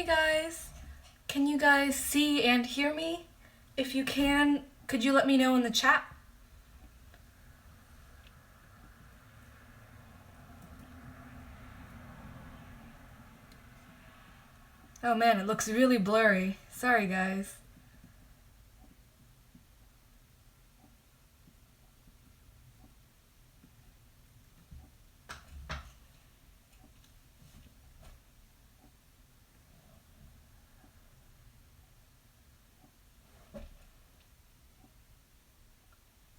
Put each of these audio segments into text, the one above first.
Hey guys, can you guys see and hear me? If you can, could you let me know in the chat? Oh man, it looks really blurry. Sorry guys.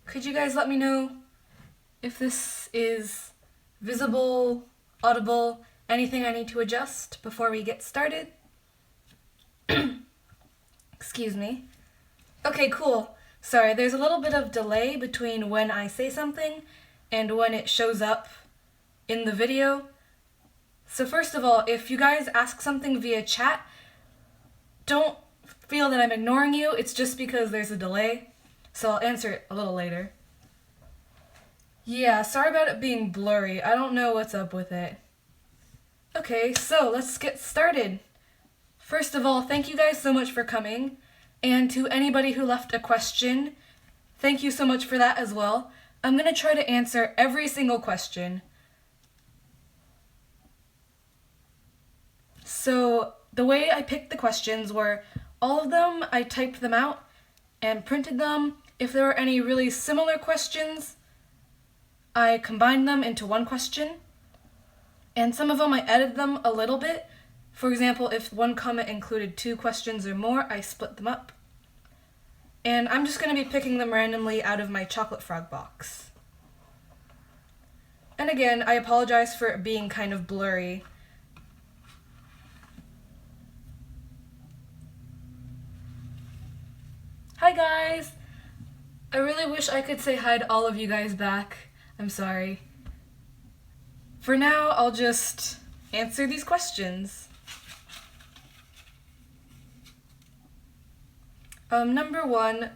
Could you guys let me know if this is visible, audible, anything I need to adjust before we get started? Excuse me. Okay, cool. Sorry, there's a little bit of delay between when I say something and when it shows up in the video. So first of all, if you guys ask something via chat, don't feel that I'm ignoring you. It's just because there's a delay. So I'll answer it a little later. Yeah, sorry about it being blurry. I don't know what's up with it. Okay, so let's get started. First of all, thank you guys so much for coming. And to anybody who left a question, thank you so much for that as well. I'm going to try to answer every single question. So the way I picked the questions were all of them, I typed them out and printed them. If there were any really similar questions, I combined them into one question. And some of them I edited them a little bit. For example, if one comment included 2 questions or more, I split them up. And I'm just going to be picking them randomly out of my chocolate frog box. And again, I apologize for it being kind of blurry. Hi guys! I really wish I could say hi to all of you guys back. I'm sorry. For now, I'll just answer these questions. Number 1,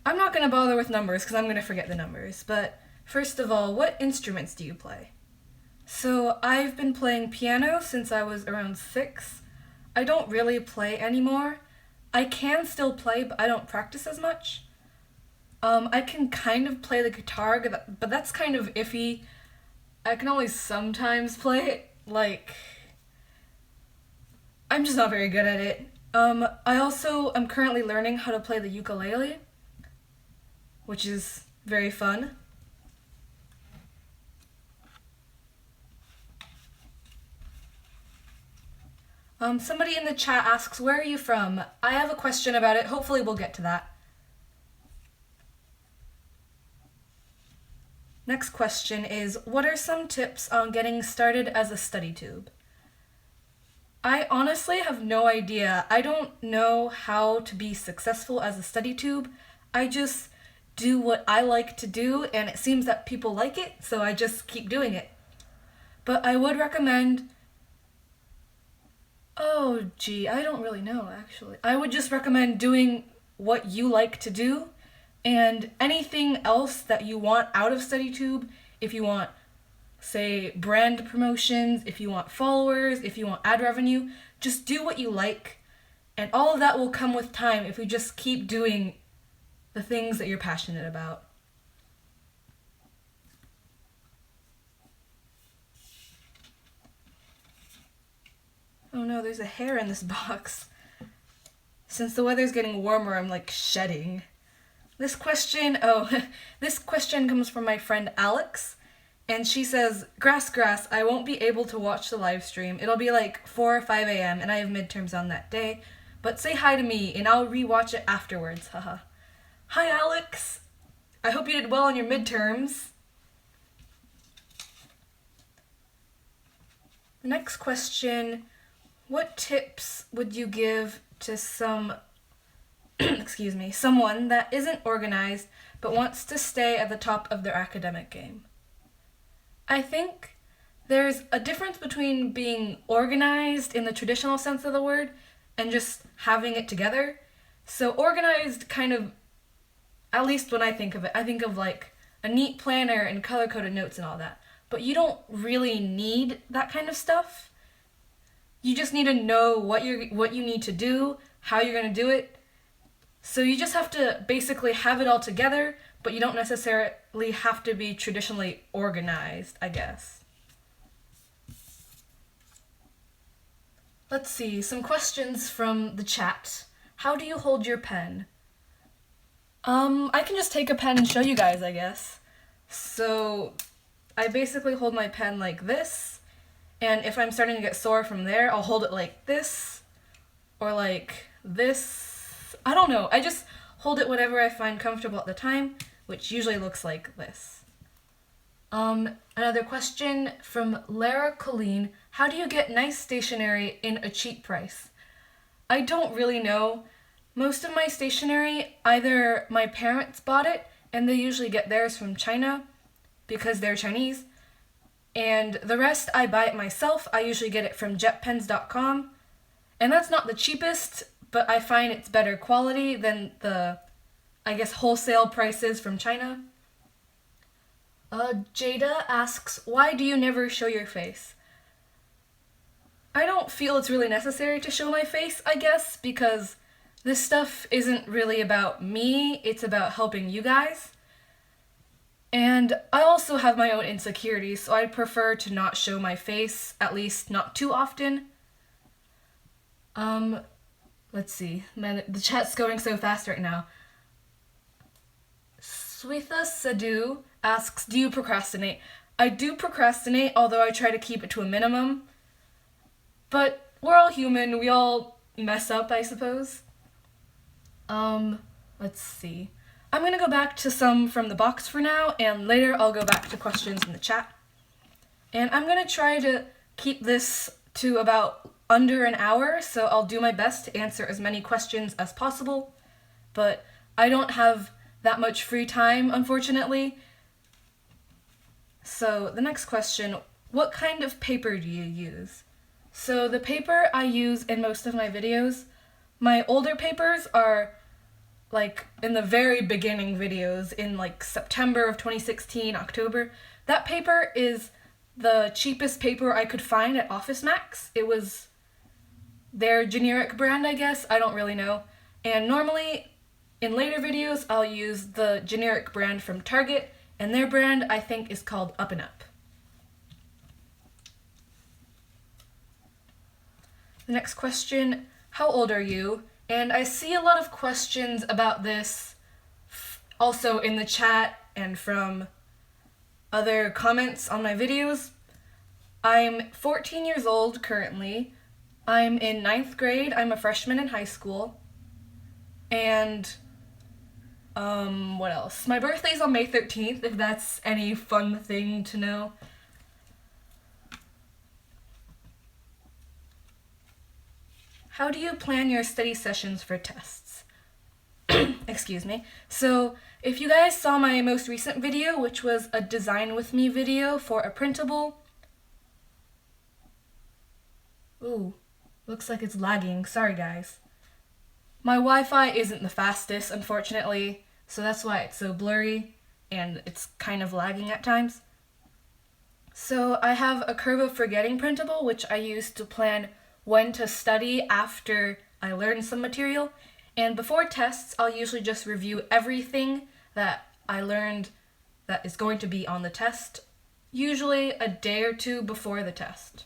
I'm not going to bother with numbers because I'm going to forget the numbers, but first of all, what instruments do you play? So I've been playing piano since I was around 6. I don't really play anymore. I can still play, but I don't practice as much. I can kind of play the guitar, but that's kind of iffy. I can only sometimes play it, like, I'm just not very good at it. I also am currently learning how to play the ukulele, which is very fun. Somebody in the chat asks, where are you from? I have a question about it. Hopefully we'll get to that. Next question is, what are some tips on getting started as a study tube? I honestly have no idea. I don't know how to be successful as a study tube. I just do what I like to do, and it seems that people like it, so I just keep doing it. But I would recommend... Oh, gee, I don't really know, actually. I would just recommend doing what you like to do, and anything else that you want out of StudyTube, if you want, say, brand promotions, if you want followers, if you want ad revenue, just do what you like, and all of that will come with time if you just keep doing the things that you're passionate about. Oh no, there's a hair in this box. Since the weather's getting warmer, I'm like shedding. This question comes from my friend Alex, and she says, grass, I won't be able to watch the live stream. It'll be like 4 or 5 a.m. and I have midterms on that day, but say hi to me and I'll rewatch it afterwards, haha. Hi Alex! I hope you did well on your midterms. The next question, what tips would you give to someone that isn't organized but wants to stay at the top of their academic game? I think there's a difference between being organized in the traditional sense of the word and just having it together. So organized kind of, at least when I think of it, I think of like a neat planner and color-coded notes and all that. But you don't really need that kind of stuff. You just need to know what you need to do, how you're going to do it. So you just have to basically have it all together, but you don't necessarily have to be traditionally organized, I guess. Let's see, some questions from the chat. How do you hold your pen? I can just take a pen and show you guys, I guess. So I basically hold my pen like this, and if I'm starting to get sore from there, I'll hold it like this, or like this. I don't know, I just hold it whatever I find comfortable at the time, which usually looks like this. Another question from Lara Colleen. How do you get nice stationery in a cheap price? I don't really know. Most of my stationery, either my parents bought it, and they usually get theirs from China, because they're Chinese, and the rest I buy it myself. I usually get it from jetpens.com, and that's not the cheapest, but I find it's better quality than the, I guess, wholesale prices from China. Jada asks, why do you never show your face? I don't feel it's really necessary to show my face, I guess, because this stuff isn't really about me, it's about helping you guys. And I also have my own insecurities, so I prefer to not show my face, at least not too often. Let's see, man, the chat's going so fast right now. Swetha Sadhu asks, do you procrastinate? I do procrastinate, although I try to keep it to a minimum. But we're all human, we all mess up, I suppose. Let's see. I'm gonna go back to some from the box for now, and later I'll go back to questions in the chat. And I'm gonna try to keep this to about under an hour, so I'll do my best to answer as many questions as possible. But I don't have that much free time, unfortunately. So the next question, what kind of paper do you use? So the paper I use in most of my videos, my older papers are like in the very beginning videos in like September of 2016, October. That paper is the cheapest paper I could find at Office Max. It was their generic brand, I guess. I don't really know. And normally in later videos, I'll use the generic brand from Target, and their brand I think is called Up and Up. The next question, how old are you? And I see a lot of questions about this also in the chat and from other comments on my videos. I'm 14 years old currently. I'm in 9th grade. I'm a freshman in high school. And what else? My birthday's on May 13th, if that's any fun thing to know. How do you plan your study sessions for tests? Excuse me. So, if you guys saw my most recent video, which was a design with me video for a printable. Ooh, looks like it's lagging. Sorry, guys. My Wi-Fi isn't the fastest, unfortunately, so that's why it's so blurry and it's kind of lagging at times. So I have a curve of forgetting printable, which I use to plan when to study after I learn some material. And before tests, I'll usually just review everything that I learned that is going to be on the test, usually a day or two before the test.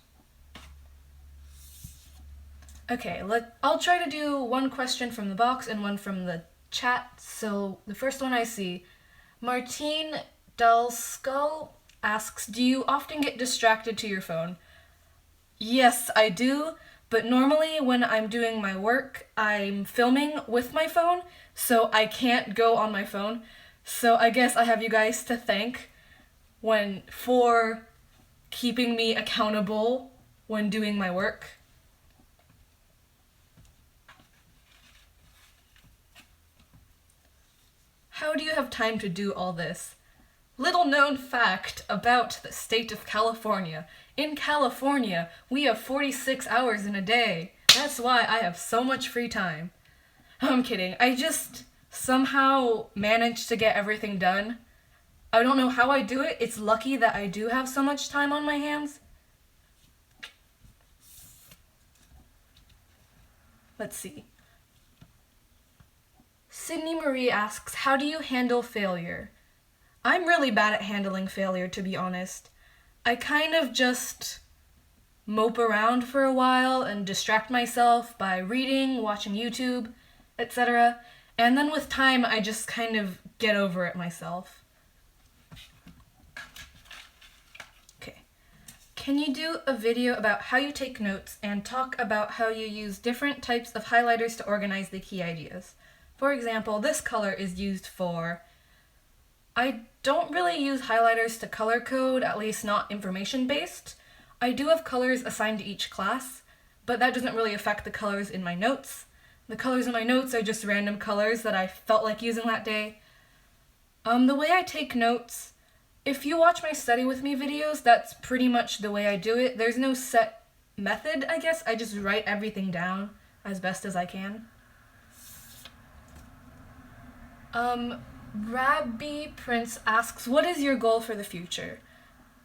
Okay, I'll try to do one question from the box and one from the chat. So the first one I see, Martine Dalskull asks, do you often get distracted to your phone? Yes, I do, but normally when I'm doing my work, I'm filming with my phone, so I can't go on my phone. So I guess I have you guys to thank for keeping me accountable when doing my work. How do you have time to do all this? Little known fact about the state of California. In California, we have 46 hours in a day. That's why I have so much free time. I'm kidding. I just somehow manage to get everything done. I don't know how I do it. It's lucky that I do have so much time on my hands. Let's see. Sydney Marie asks, how do you handle failure? I'm really bad at handling failure, to be honest. I kind of just mope around for a while and distract myself by reading, watching YouTube, etc. And then with time, I just kind of get over it myself. Okay. Can you do a video about how you take notes and talk about how you use different types of highlighters to organize the key ideas? For example, this color is used for... I don't really use highlighters to color code, at least not information-based. I do have colors assigned to each class, but that doesn't really affect the colors in my notes. The colors in my notes are just random colors that I felt like using that day. The way I take notes, if you watch my study with me videos, that's pretty much the way I do it. There's no set method, I guess. I just write everything down as best as I can. Rabbi Prince asks, what is your goal for the future?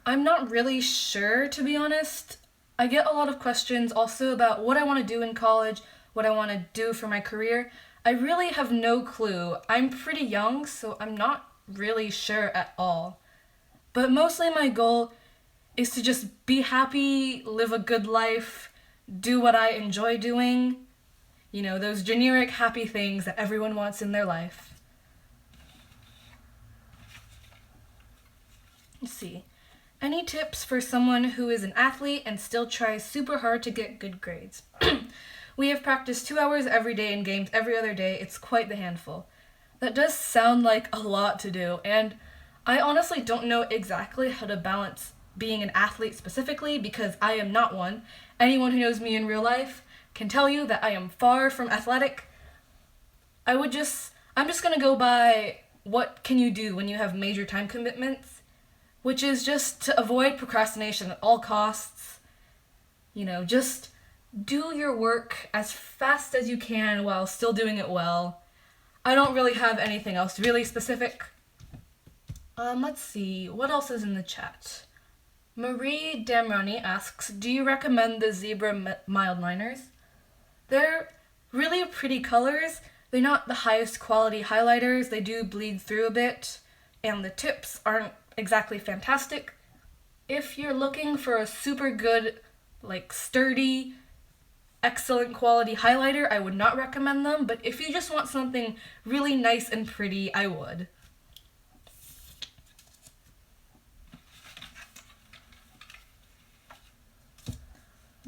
I'm not really sure, to be honest. I get a lot of questions also about what I want to do in college, what I want to do for my career. I really have no clue. I'm pretty young, so I'm not really sure at all. But mostly my goal is to just be happy, live a good life, do what I enjoy doing. You know, those generic happy things that everyone wants in their life. Let's see. Any tips for someone who is an athlete and still tries super hard to get good grades? We have practiced 2 hours every day in games every other day. It's quite the handful. That does sound like a lot to do, and I honestly don't know exactly how to balance being an athlete specifically because I am not one. Anyone who knows me in real life can tell you that I am far from athletic. I'm just gonna go by what can you do when you have major time commitments, which is just to avoid procrastination at all costs. You know, just do your work as fast as you can while still doing it well. I don't really have anything else really specific. Let's see, what else is in the chat? Marie Damrani asks, do you recommend the zebra mild liners? They're really pretty colors. They're not the highest quality highlighters. They do bleed through a bit, and the tips aren't exactly fantastic. If you're looking for a super good, like sturdy, excellent quality highlighter, I would not recommend them, but if you just want something really nice and pretty, I would.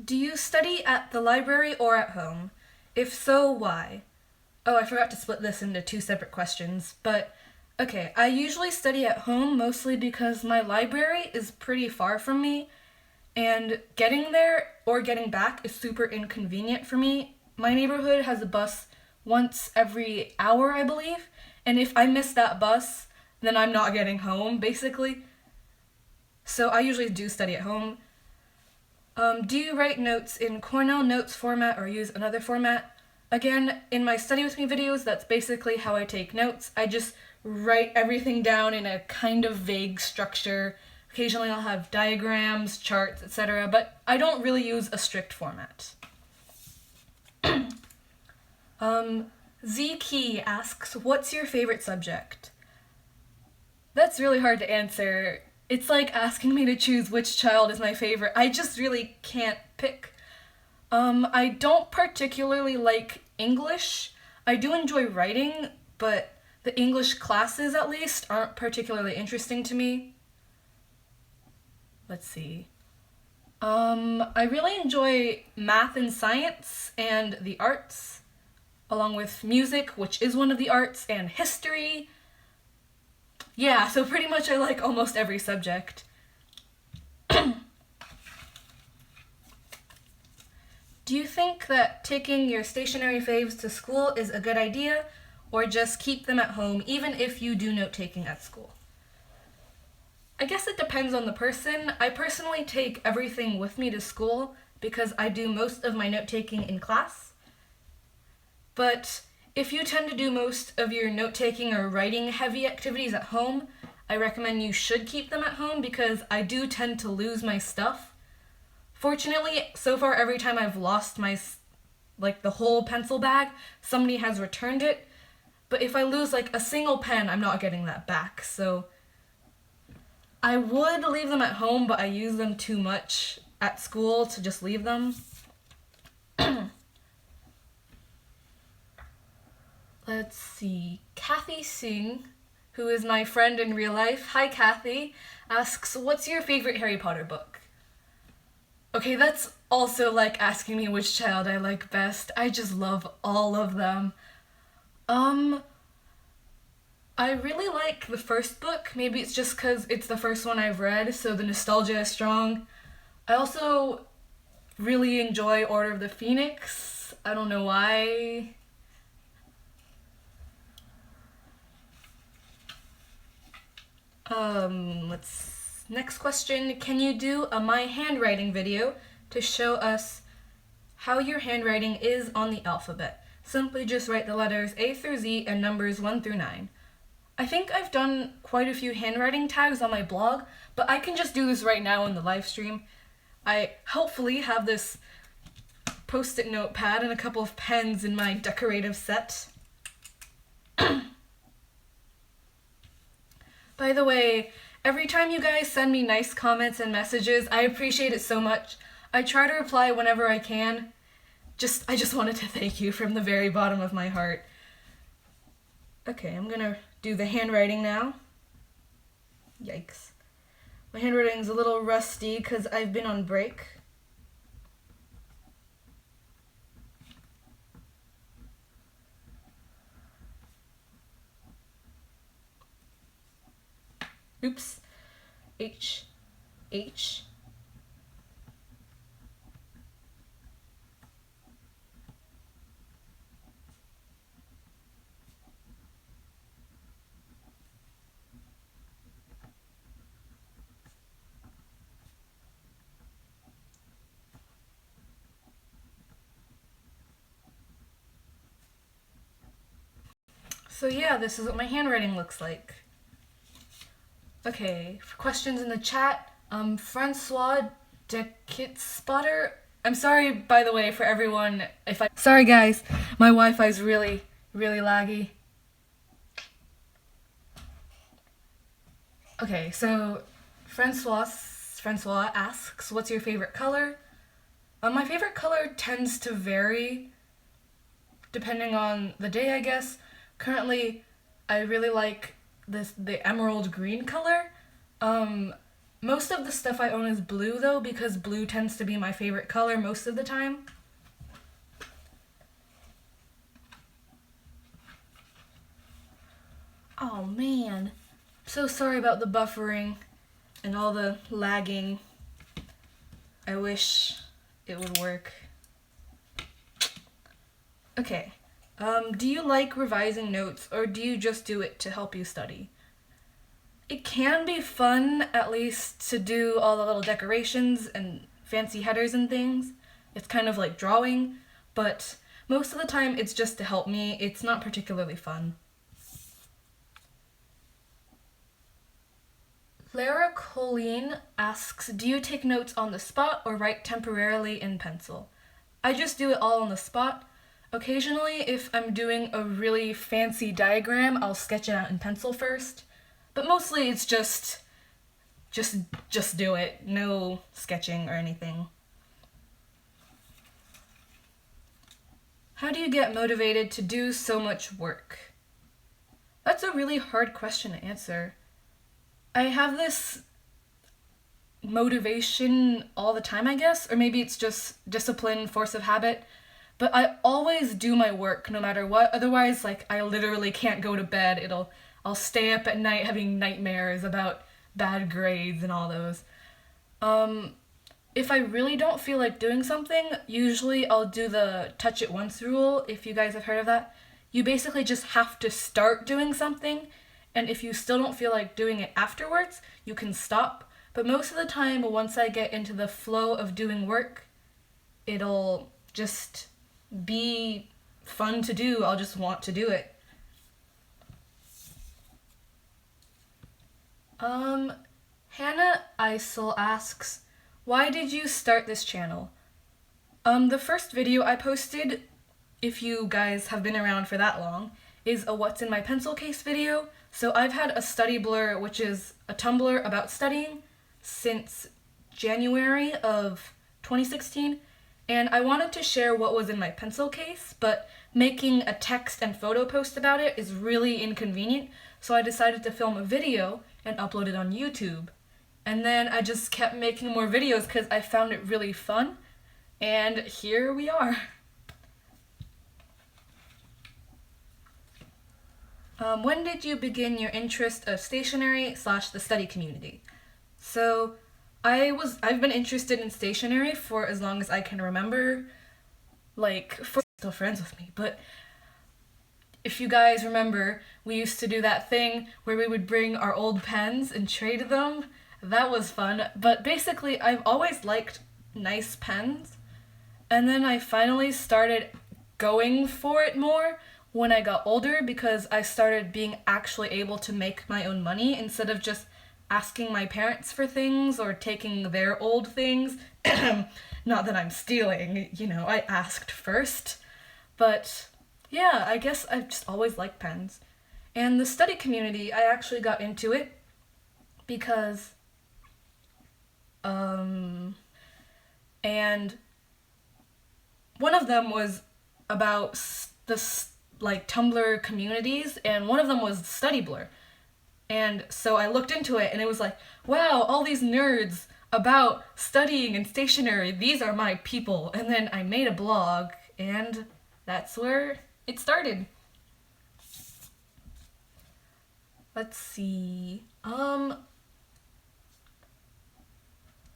Do you study at the library or at home? If so, why? Oh, I forgot to split this into 2 separate questions, but okay, I usually study at home mostly because my library is pretty far from me, and getting there or getting back is super inconvenient for me. My neighborhood has a bus once every hour, I believe, and if I miss that bus, then I'm not getting home, basically. So I usually do study at home. Do you write notes in Cornell Notes format or use another format? Again, in my Study With Me videos, that's basically how I take notes. I just write everything down in a kind of vague structure. Occasionally I'll have diagrams, charts, etc., but I don't really use a strict format. Z-Key asks, what's your favorite subject? That's really hard to answer. It's like asking me to choose which child is my favorite. I just really can't pick. I don't particularly like English. I do enjoy writing, but the English classes, at least, aren't particularly interesting to me. Let's see. I really enjoy math and science and the arts, along with music, which is one of the arts, and history. Yeah, so pretty much I like almost every subject. Do you think that taking your stationery faves to school is a good idea, or just keep them at home even if you do note-taking at school? I guess it depends on the person. I personally take everything with me to school because I do most of my note-taking in class. But if you tend to do most of your note-taking or writing-heavy activities at home, I recommend you should keep them at home because I do tend to lose my stuff. Fortunately, so far every time I've lost my like the whole pencil bag, somebody has returned it. But if I lose like a single pen, I'm not getting that back. So I would leave them at home, but I use them too much at school to just leave them. Let's see. Kathy Singh, who is my friend in real life, hi Kathy, asks, what's your favorite Harry Potter book? Okay, that's also like asking me which child I like best. I just love all of them. I really like the first book. Maybe it's just because it's the first one I've read, so the nostalgia is strong. I also really enjoy Order of the Phoenix. I don't know why. Next question. Can you do a my handwriting video to show us how your handwriting is on the alphabet? Simply just write the letters A through Z and numbers 1 through 9. I think I've done quite a few handwriting tags on my blog, but I can just do this right now in the live stream. I hopefully have this post-it notepad and a couple of pens in my decorative set. By the way, every time you guys send me nice comments and messages, I appreciate it so much. I try to reply whenever I can. I just wanted to thank you from the very bottom of my heart. Okay, I'm gonna do the handwriting now. Yikes. My handwriting's a little rusty because I've been on break. Oops. H. So yeah, this is what my handwriting looks like. Okay, for questions in the chat, Francois de Spotter. I'm sorry, by the way, for everyone if I. Sorry, guys, my Wi-Fi's really laggy. Okay, so Francois asks, "What's your favorite color?" My favorite color tends to vary depending on the day, I guess. Currently, I really like the emerald green color. Most of the stuff I own is blue though, because blue tends to be my favorite color most of the time. Oh man, so sorry about the buffering and all the lagging. I wish it would work. Okay. Do you like revising notes, or do you just do it to help you study? It can be fun, at least, to do all the little decorations and fancy headers and things. It's kind of like drawing, but most of the time it's just to help me. It's not particularly fun. Lara Colleen asks, do you take notes on the spot or write temporarily in pencil? I just do it all on the spot. Occasionally, if I'm doing a really fancy diagram, I'll sketch it out in pencil first. But mostly it's just do it. No sketching or anything. How do you get motivated to do so much work? That's a really hard question to answer. I have this motivation all the time, I guess, or maybe it's just discipline, force of habit. But I always do my work no matter what. Otherwise, like, I literally can't go to bed. I'll stay up at night having nightmares about bad grades and all those. If I really don't feel like doing something, usually I'll do the touch it once rule, if you guys have heard of that. You basically just have to start doing something, and if you still don't feel like doing it afterwards, you can stop. But most of the time, once I get into the flow of doing work, it'll just be fun to do. I'll just want to do it. Hannah Isel asks, why did you start this channel? The first video I posted if you guys have been around for that long, is a What's in My Pencil Case video. So I've had a Study Blur, which is a Tumblr about studying, since January of 2016, and I wanted to share what was in my pencil case, but making a text and photo post about it is really inconvenient, so I decided to film a video and upload it on YouTube. And then I just kept making more videos because I found it really fun, and here we are. When did you begin your interest of stationery / the study community? So I've been interested in stationery for as long as I can remember. Still friends with me, but if you guys remember, we used to do that thing where we would bring our old pens and trade them. That was fun, but basically I've always liked nice pens, and then I finally started going for it more when I got older because I started being actually able to make my own money instead of just asking my parents for things or taking their old things. Not that I'm stealing, I asked first. But yeah, I guess I've just always liked pens. And the study community, I actually got into it because, and one of them was about Tumblr communities, and one of them was Study Blur. And so I looked into it, and it was like, wow, all these nerds about studying and stationery, these are my people. And then I made a blog, and that's where it started. Let's see.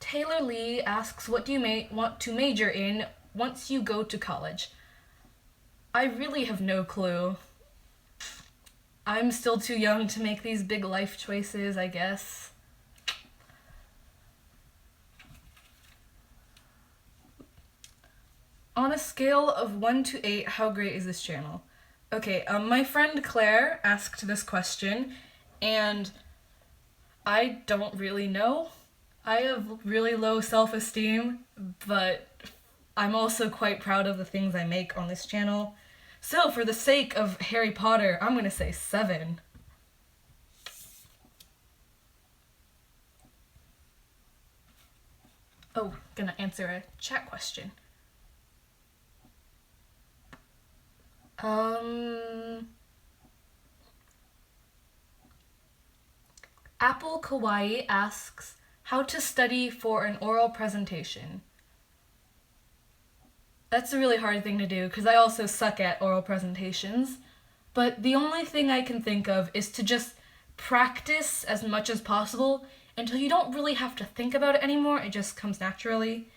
Taylor Lee asks, what do you want to major in once you go to college? I really have no clue. I'm still too young to make these big life choices, I guess. On a scale of 1 to 8, how great is this channel? Okay, my friend Claire asked this question, and I don't really know. I have really low self-esteem, but I'm also quite proud of the things I make on this channel. So, for the sake of Harry Potter, I'm gonna say 7. Oh, gonna answer a chat question. Apple Kawaii asks, how to study for an oral presentation. That's a really hard thing to do because I also suck at oral presentations, but the only thing I can think of is to just practice as much as possible until you don't really have to think about it anymore, it just comes naturally.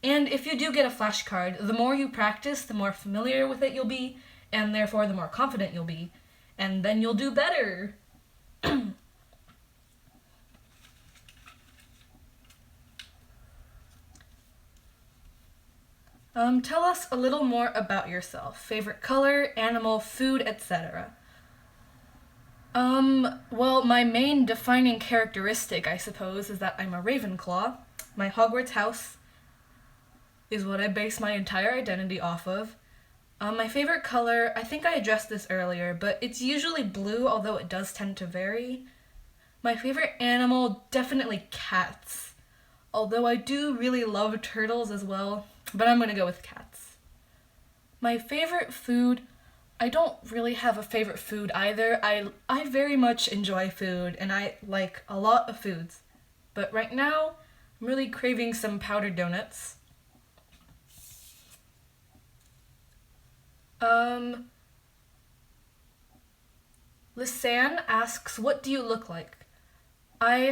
And if you do get a flashcard, the more you practice, the more familiar with it you'll be, and therefore the more confident you'll be, and then you'll do better. Tell us a little more about yourself. Favorite color, animal, food, etc. Well, my main defining characteristic, I suppose, is that I'm a Ravenclaw. My Hogwarts house is what I base my entire identity off of. My favorite color, I think I addressed this earlier, but it's usually blue, although it does tend to vary. My favorite animal, definitely cats. Although I do really love turtles as well, but I'm gonna go with cats. My favorite food, I don't really have a favorite food either. I very much enjoy food, and I like a lot of foods. But right now, I'm really craving some powdered donuts. Lisanne asks, what do you look like? I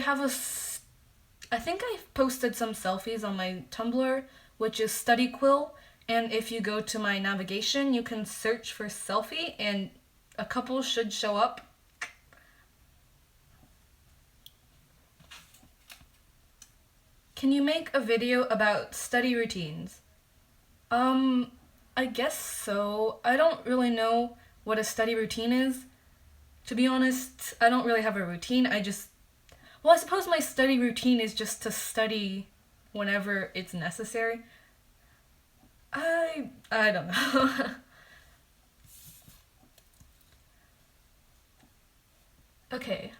think I've posted some selfies on my Tumblr, which is Study Quill, and if you go to my navigation, you can search for selfie, and a couple should show up. Can you make a video about study routines? I guess so. I don't really know what a study routine is. To be honest, I don't really have a routine. I suppose my study routine is just to study whenever it's necessary. I don't know. Okay.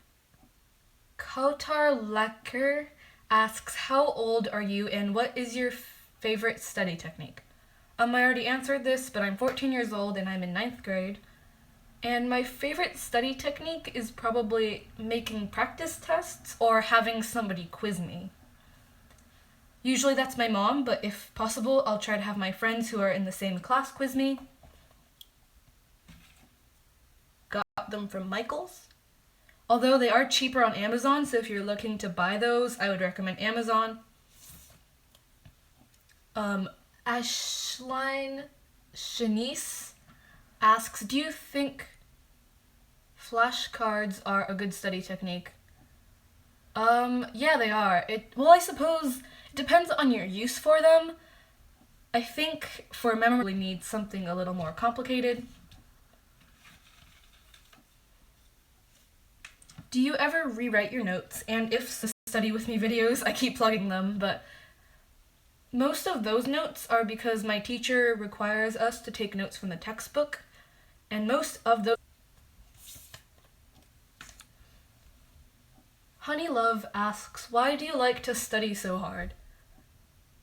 Kautar Lecker asks, how old are you and what is your favorite study technique? I already answered this, but I'm 14 years old and I'm in 9th grade. And my favorite study technique is probably making practice tests or having somebody quiz me. Usually that's my mom, but if possible, I'll try to have my friends who are in the same class quiz me. Got them from Michael's. Although they are cheaper on Amazon, so if you're looking to buy those, I would recommend Amazon. Ashline Shanice asks, do you think flashcards are a good study technique? Yeah, they are. I suppose it depends on your use for them. I think for memory, you need something a little more complicated. Do you ever rewrite your notes? And if so, study with me videos, I keep plugging them, but most of those notes are because my teacher requires us to take notes from the textbook, and most of those... Honey Love asks, why do you like to study so hard?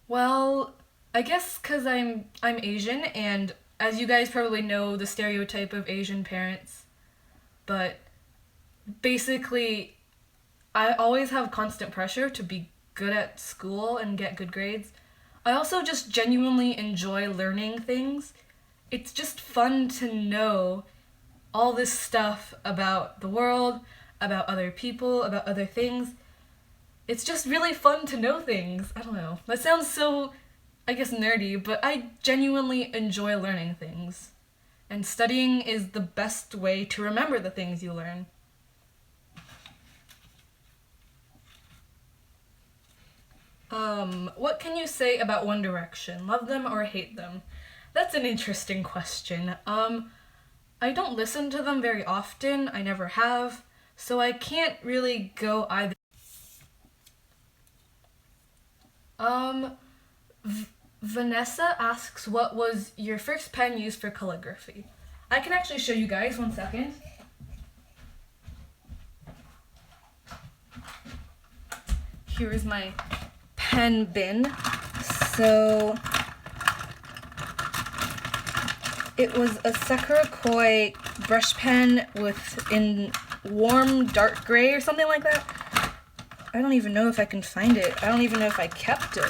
Well, I guess because I'm Asian, and as you guys probably know, the stereotype of Asian parents, but basically, I always have constant pressure to be good at school and get good grades. I also just genuinely enjoy learning things. It's just fun to know all this stuff about the world, about other people, about other things. It's just really fun to know things. I don't know. That sounds so, I guess, nerdy, but I genuinely enjoy learning things. And studying is the best way to remember the things you learn. What can you say about One Direction? Love them or hate them? That's an interesting question. I don't listen to them very often. I never have. So I can't really go either. Vanessa asks, what was your first pen used for calligraphy? I can actually show you guys, 1 second. Here's my pen bin. So it was a Sakura Koi brush pen in warm dark gray or something like that. I don't even know if I can find it. I don't even know if I kept it.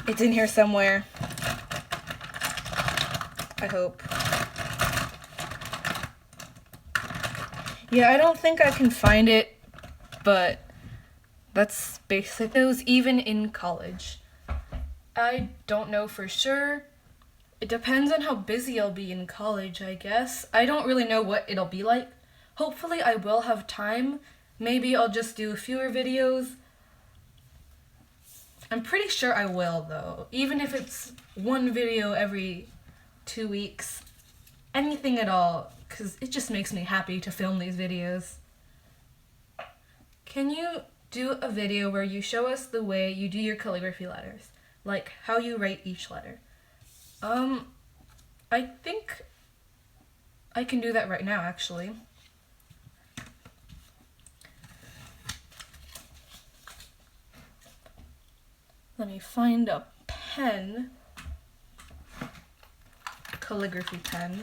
It's in here somewhere. I hope. Yeah, I don't think I can find it, but that's basic. Those even in college. I don't know for sure. It depends on how busy I'll be in college, I guess. I don't really know what it'll be like. Hopefully I will have time. Maybe I'll just do fewer videos. I'm pretty sure I will, though. Even if it's one video every 2 weeks. Anything at all, because it just makes me happy to film these videos. Can you do a video where you show us the way you do your calligraphy letters? Like how you write each letter? I think I can do that right now, actually. Let me find a pen. Calligraphy pen.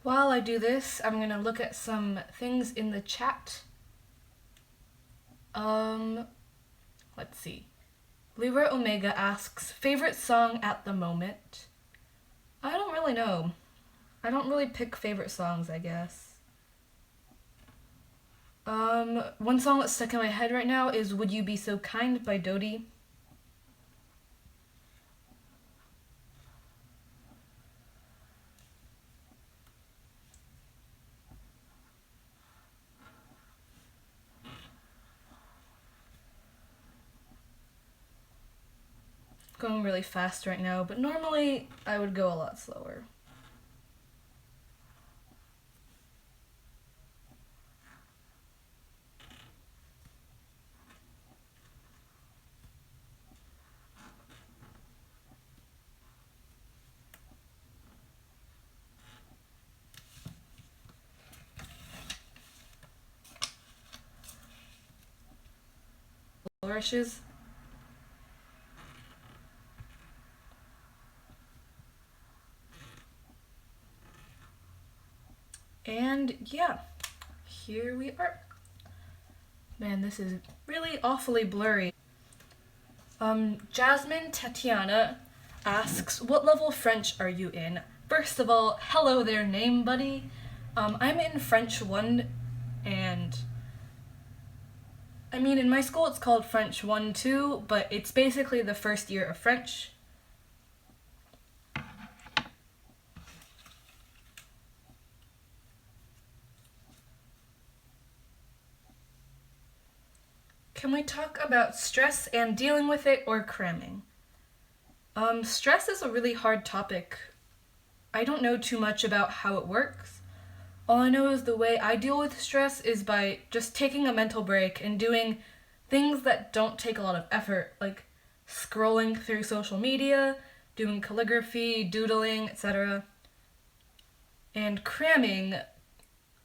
While I do this, I'm gonna look at some things in the chat. Let's see. Libra Omega asks, favorite song at the moment? I don't really know. I don't really pick favorite songs, I guess. One song that's stuck in my head right now is Would You Be So Kind by Dodie. Going really fast right now, but normally I would go a lot slower. Flourishes. And yeah, here we are. Man, this is really awfully blurry. Jasmine Tatiana asks, what level of French are you in? First of all, hello there, name buddy. I'm in French 1, and I mean, in my school it's called French 1 2, but it's basically the first year of French. Can we talk about stress and dealing with it, or cramming? Stress is a really hard topic. I don't know too much about how it works. All I know is the way I deal with stress is by just taking a mental break and doing things that don't take a lot of effort, like scrolling through social media, doing calligraphy, doodling, etc. And cramming,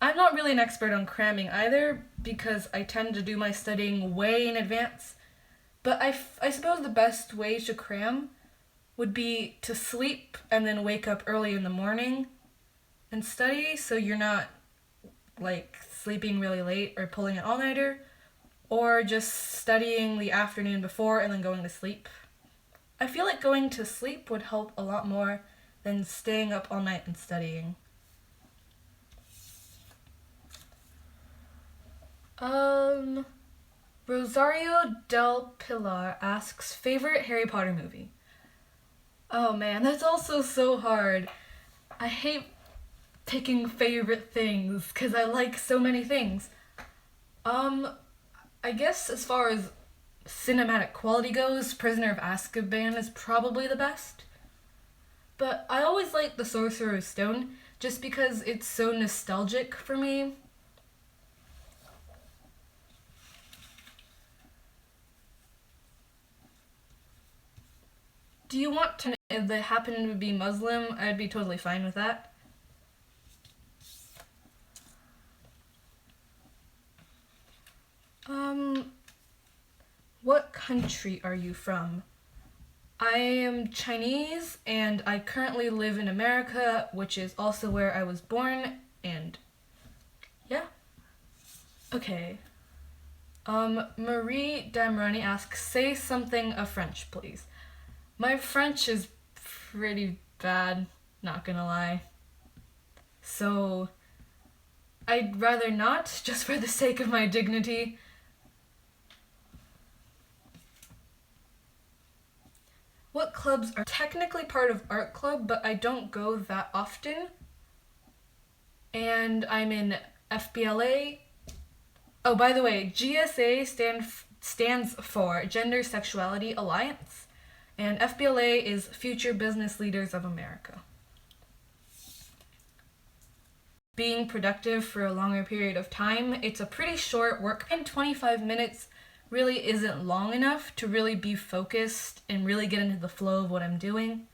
I'm not really an expert on cramming either because I tend to do my studying way in advance. But I suppose the best way to cram would be to sleep and then wake up early in the morning and study, so you're not like sleeping really late or pulling an all-nighter, or just studying the afternoon before and then going to sleep. I feel like going to sleep would help a lot more than staying up all night and studying. Rosario del Pilar asks, favorite Harry Potter movie? Oh man, that's also so hard. I hate picking favorite things because I like so many things. I guess as far as cinematic quality goes, Prisoner of Azkaban is probably the best. But I always like The Sorcerer's Stone just because it's so nostalgic for me. Do you want to, if they happen to be Muslim, I'd be totally fine with that. What country are you from? I am Chinese and I currently live in America, which is also where I was born, and yeah. Okay. Marie Damroni asks, say something of French, please. My French is pretty bad, not gonna lie. So, I'd rather not, just for the sake of my dignity. What clubs are technically part of art club, but I don't go that often. And I'm in FBLA. Oh, by the way, GSA stands for Gender Sexuality Alliance, and FBLA is Future Business Leaders of America. Being productive for a longer period of time, it's a pretty short work, and 25 minutes really isn't long enough to really be focused and really get into the flow of what I'm doing.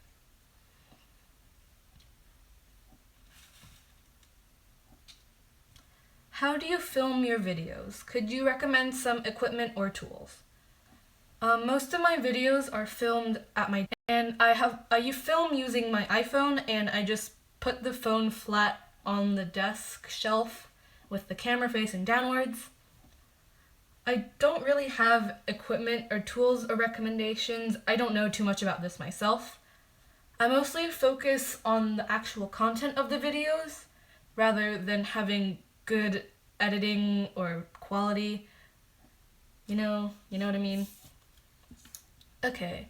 How do you film your videos? Could you recommend some equipment or tools? Most of my videos are filmed at my, and I film using my iPhone, and I just put the phone flat on the desk shelf with the camera facing downwards. I don't really have equipment or tools or recommendations. I don't know too much about this myself. I mostly focus on the actual content of the videos rather than having good editing or quality. You know what I mean? Okay.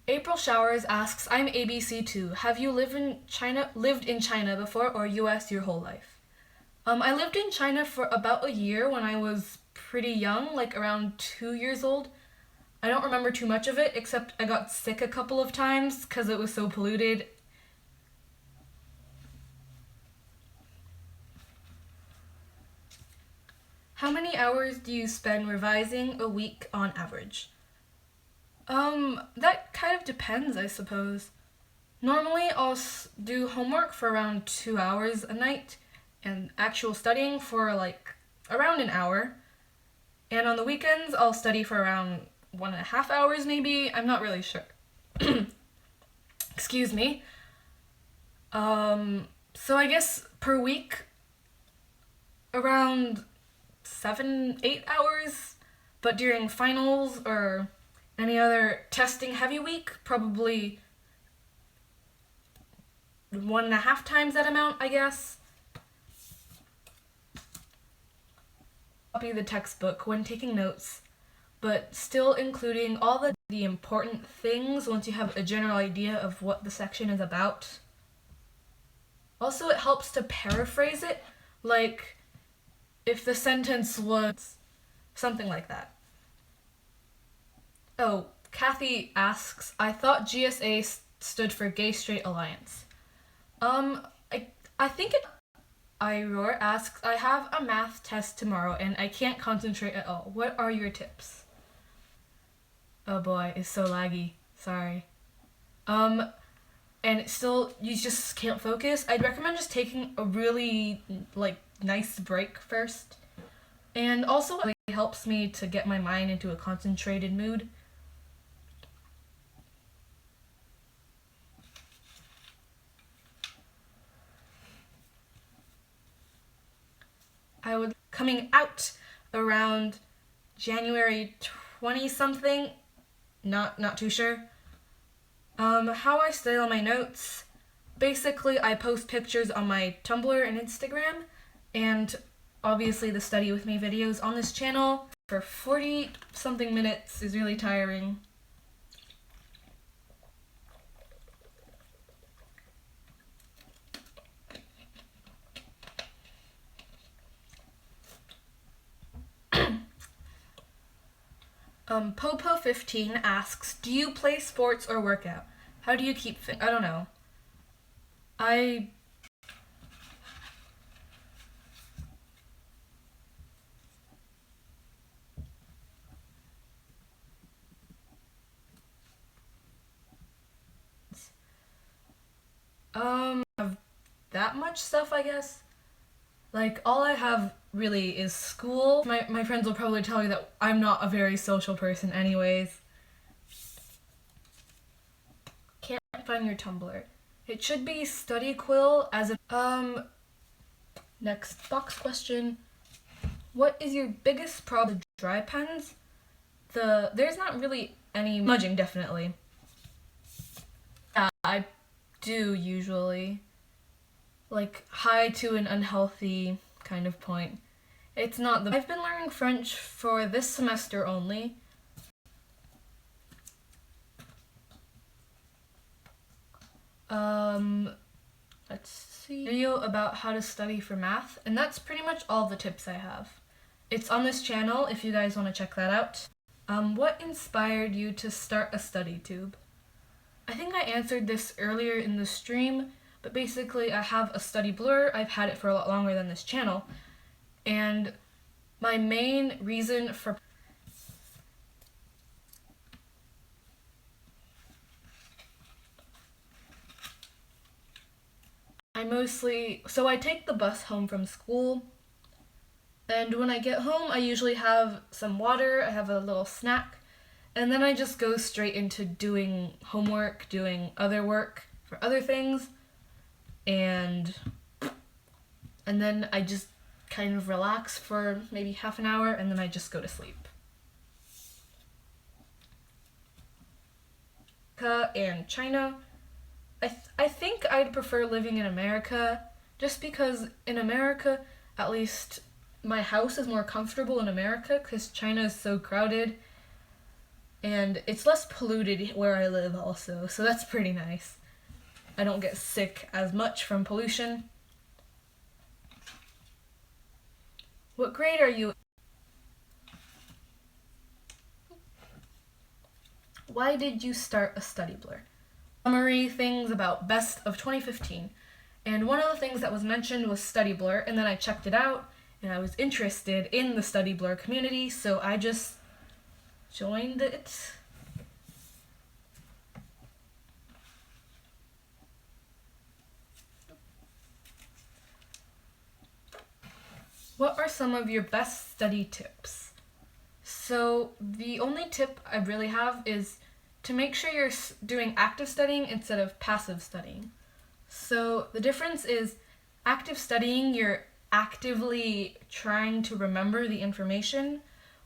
April Showers asks, I'm ABC2. Have you lived in China before, or US your whole life? I lived in China for about a year when I was pretty young, like around 2 years old. I don't remember too much of it, except I got sick a couple of times because it was so polluted. How many hours do you spend revising a week on average? That kind of depends, I suppose. Normally, I'll do homework for around 2 hours a night, and actual studying for like around an hour. And on the weekends, I'll study for around 1.5 hours, maybe. I'm not really sure. Excuse me. So I guess per week, around 7, 8 hours. But during finals or any other testing heavy week, probably 1.5 times that amount, I guess. Copy the textbook when taking notes, but still including all the important things once you have a general idea of what the section is about. Also, it helps to paraphrase it, like if the sentence was something like that. Oh, Kathy asks, I thought GSA stood for Gay Straight Alliance. I think it. Iroar asks, I have a math test tomorrow and I can't concentrate at all. What are your tips? Oh boy, it's so laggy. Sorry. And it's still, you just can't focus. I'd recommend just taking a really, nice break first. And also, it really helps me to get my mind into a concentrated mood. I would coming out around January 20 something, not too sure. How I style my notes. Basically, I post pictures on my Tumblr and Instagram, and obviously the study with me videos on this channel for 40 something minutes is really tiring. Popo15 asks, do you play sports or work out? How do you keep fit? I don't know. Have that much stuff, I guess. Like, all I have really is school. My friends will probably tell you that I'm not a very social person anyways. Can't find your Tumblr. It should be study quill as a next box question. What is your biggest problem with dry pens? There's not really any smudging, definitely. I do usually. Like high to an unhealthy kind of point. It's not the I've been learning French for this semester only. Let's see. Video about how to study for math, and that's pretty much all the tips I have. It's on this channel if you guys want to check that out. What inspired you to start a study tube? I think I answered this earlier in the stream, but basically I have a study blur. I've had it for a lot longer than this channel, and my main reason for I take the bus home from school, and when I get home I usually have some water, I have a little snack, and then I just go straight into doing homework, doing other work for other things, and then I just kind of relax for maybe half an hour, and then I just go to sleep. and China. I think I'd prefer living in America, just because in America, at least my house is more comfortable in America because China is so crowded, and it's less polluted where I live also, so that's pretty nice. I don't get sick as much from pollution. What grade are you? Why did you start a study blur? Summary things about best of 2015. And one of the things that was mentioned was study blur, and then I checked it out and I was interested in the study blur community, so I just joined it. What are some of your best study tips? So the only tip I really have is to make sure you're doing active studying instead of passive studying. So the difference is active studying, you're actively trying to remember the information,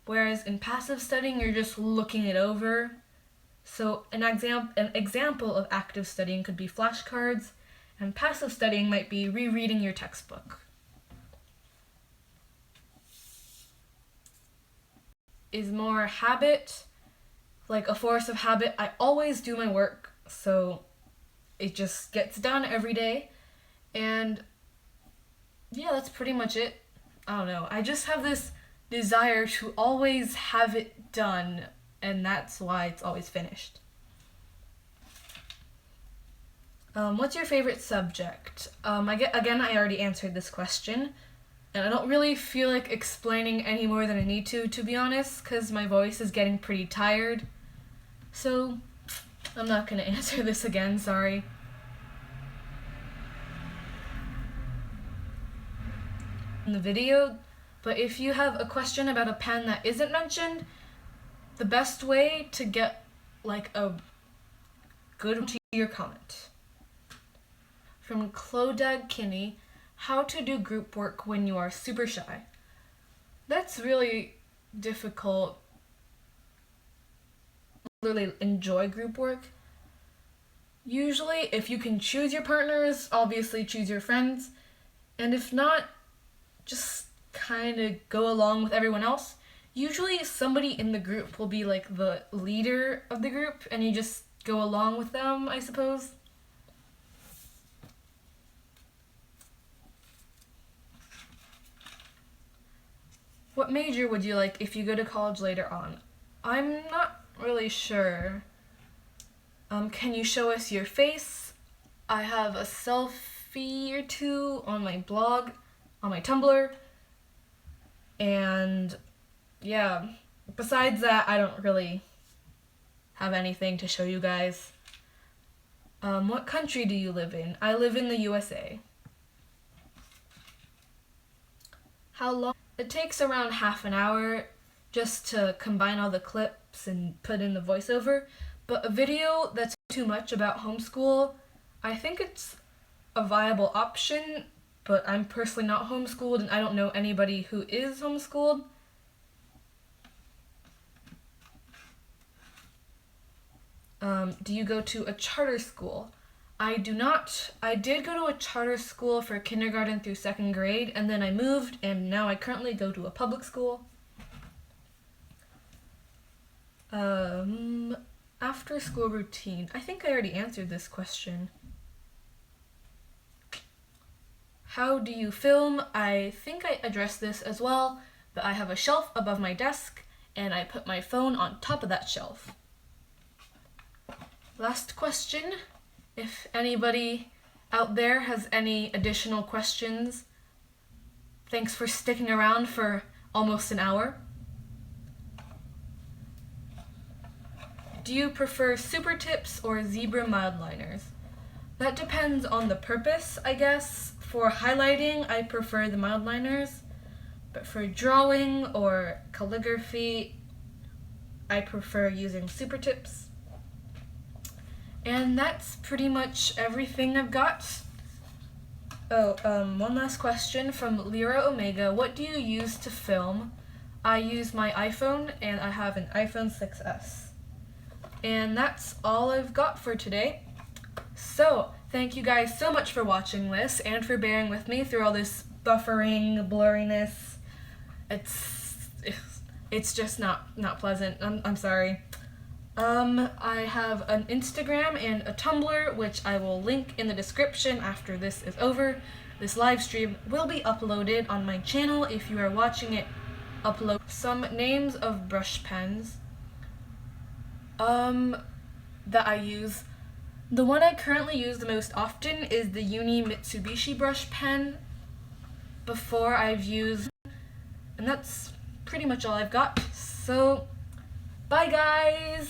whereas in passive studying, you're just looking it over. So an example of active studying could be flashcards, and passive studying might be rereading your textbook. Is more habit, like a force of habit. I always do my work, so it just gets done every day. And yeah, that's pretty much it. I don't know. I just have this desire to always have it done, and that's why it's always finished. What's your favorite subject? I already answered this question. And I don't really feel like explaining any more than I need to be honest, because my voice is getting pretty tired. So, I'm not going to answer this again, sorry. In the video, but if you have a question about a pen that isn't mentioned, the best way to get like a good to your comment. From Clodag Kinney, how to do group work when you are super shy. That's really difficult. I really enjoy group work. Usually, if you can choose your partners, obviously choose your friends. And if not, just kind of go along with everyone else. Usually somebody in the group will be like the leader of the group, and you just go along with them, I suppose. What major would you like if you go to college later on? I'm not really sure. Can you show us your face? I have a selfie or two on my blog, on my Tumblr, and yeah, besides that, I don't really have anything to show you guys. What country do you live in? I live in the USA. How long? It takes around half an hour just to combine all the clips and put in the voiceover, but a video that's too much about homeschool, I think it's a viable option, but I'm personally not homeschooled and I don't know anybody who is homeschooled. Do you go to a charter school? I do not. I did go to a charter school for kindergarten through 2nd grade, and then I moved, and now I currently go to a public school. After school routine. I think I already answered this question. How do you film? I think I addressed this as well, but I have a shelf above my desk, and I put my phone on top of that shelf. Last question. If anybody out there has any additional questions, thanks for sticking around for almost an hour. Do you prefer super tips or zebra mild liners? That depends on the purpose, I guess. For highlighting, I prefer the mild liners, but for drawing or calligraphy, I prefer using super tips. And that's pretty much everything I've got. One last question from Lyra Omega. What do you use to film? I use my iPhone, and I have an iPhone 6s. And that's all I've got for today. So, thank you guys so much for watching this and for bearing with me through all this buffering, blurriness. It's just not pleasant. I'm sorry. I have an Instagram and a Tumblr, which I will link in the description after this is over. This live stream will be uploaded on my channel if you are watching it upload. Some names of brush pens that I use. The one I currently use the most often is the Uni Mitsubishi brush pen. Before I've used, and that's pretty much all I've got. So, bye guys!